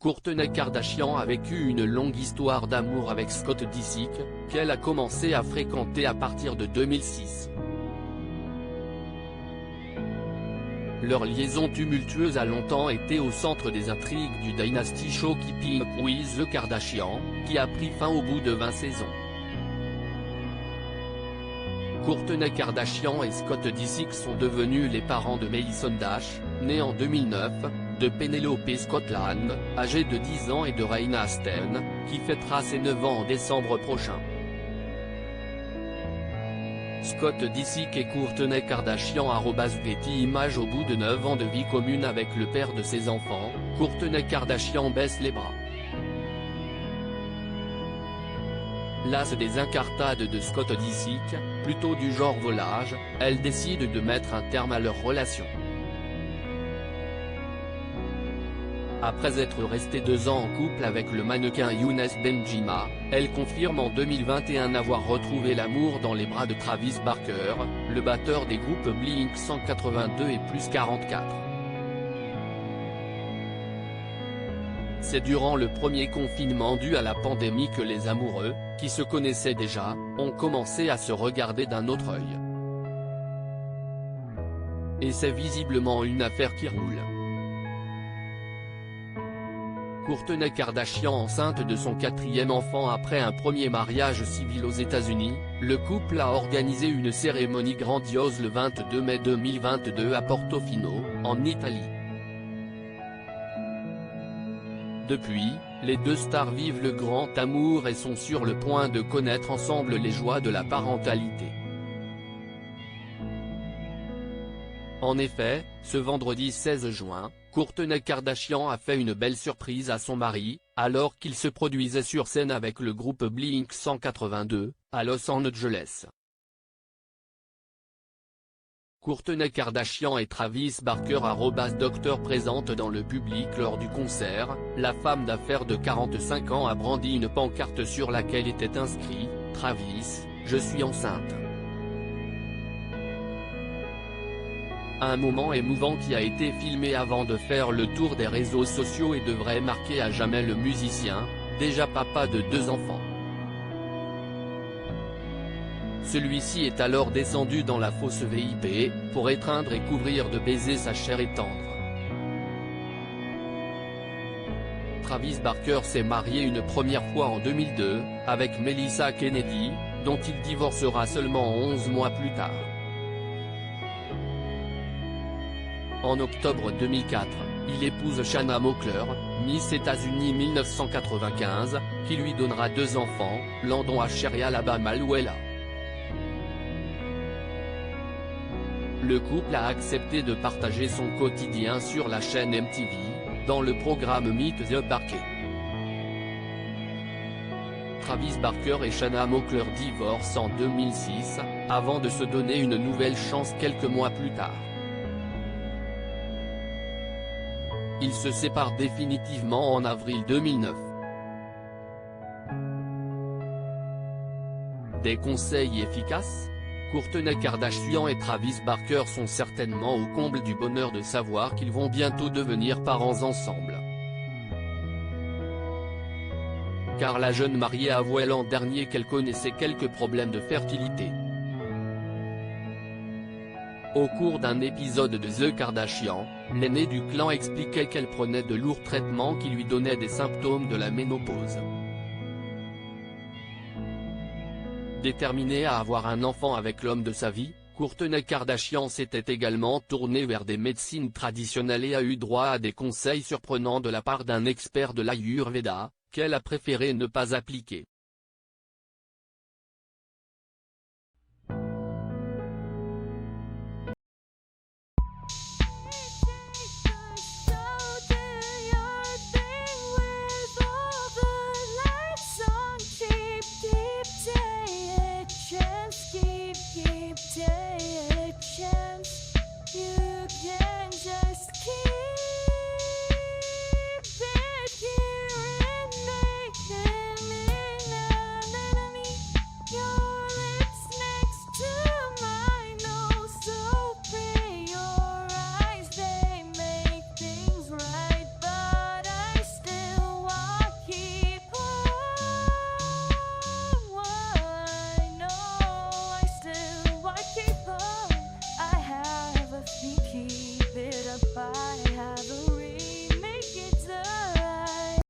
Kourtney Kardashian a vécu une longue histoire d'amour avec Scott Disick, qu'elle a commencé à fréquenter à partir de 2006. Leur liaison tumultueuse a longtemps été au centre des intrigues du Dynasty Show Keeping Up with the Kardashians, qui a pris fin au bout de 20 saisons. Kourtney Kardashian et Scott Disick sont devenus les parents de Mason Dash, né en 2009, de Penelope Scotland, âgée de 10 ans et de Raina Sten, qui fêtera ses 9 ans en décembre prochain. Scott Disick et Kourtney Kardashian @Getty Images. Au bout de 9 ans de vie commune avec le père de ses enfants, Kourtney Kardashian baisse les bras. Lasse des incartades de Scott Disick, plutôt du genre volage, elle décide de mettre un terme à leur relation. Après être restée 2 ans en couple avec le mannequin Younes Benjima, elle confirme en 2021 avoir retrouvé l'amour dans les bras de Travis Barker, le batteur des groupes Blink-182 et Plus 44. C'est durant le premier confinement dû à la pandémie que les amoureux, qui se connaissaient déjà, ont commencé à se regarder d'un autre œil. Et c'est visiblement une affaire qui roule. Kourtney Kardashian enceinte de son 4e enfant après un premier mariage civil aux États-Unis, le couple a organisé une cérémonie grandiose le 22 mai 2022 à Portofino, en Italie. Depuis, les deux stars vivent le grand amour et sont sur le point de connaître ensemble les joies de la parentalité. En effet, ce vendredi 16 juin, Kourtney Kardashian a fait une belle surprise à son mari, alors qu'il se produisait sur scène avec le groupe Blink-182, à Los Angeles. Kourtney Kardashian et Travis Barker @Docteur présente dans le public lors du concert, la femme d'affaires de 45 ans a brandi une pancarte sur laquelle était inscrit « Travis, je suis enceinte ». Un moment émouvant qui a été filmé avant de faire le tour des réseaux sociaux et devrait marquer à jamais le musicien, déjà papa de 2 enfants. Celui-ci est alors descendu dans la fosse VIP, pour étreindre et couvrir de baisers sa chair et tendre. Travis Barker s'est marié une première fois en 2002, avec Melissa Kennedy, dont il divorcera seulement 11 mois plus tard. En octobre 2004, il épouse Shanna Moakler, Miss États-Unis 1995, qui lui donnera 2 enfants, Landon Asher et Alabama Luella. Le couple a accepté de partager son quotidien sur la chaîne MTV, dans le programme Meet the Parquet. Travis Barker et Shanna Moakler divorcent en 2006, avant de se donner une nouvelle chance quelques mois plus tard. Ils se séparent définitivement en avril 2009. Des conseils efficaces ? Kourtney Kardashian et Travis Barker sont certainement au comble du bonheur de savoir qu'ils vont bientôt devenir parents ensemble. Car la jeune mariée a avoué l'an dernier qu'elle connaissait quelques problèmes de fertilité. Au cours d'un épisode de The Kardashians, l'aînée du clan expliquait qu'elle prenait de lourds traitements qui lui donnaient des symptômes de la ménopause. Déterminée à avoir un enfant avec l'homme de sa vie, Kourtney Kardashian s'était également tournée vers des médecines traditionnelles et a eu droit à des conseils surprenants de la part d'un expert de l'Ayurveda, qu'elle a préféré ne pas appliquer.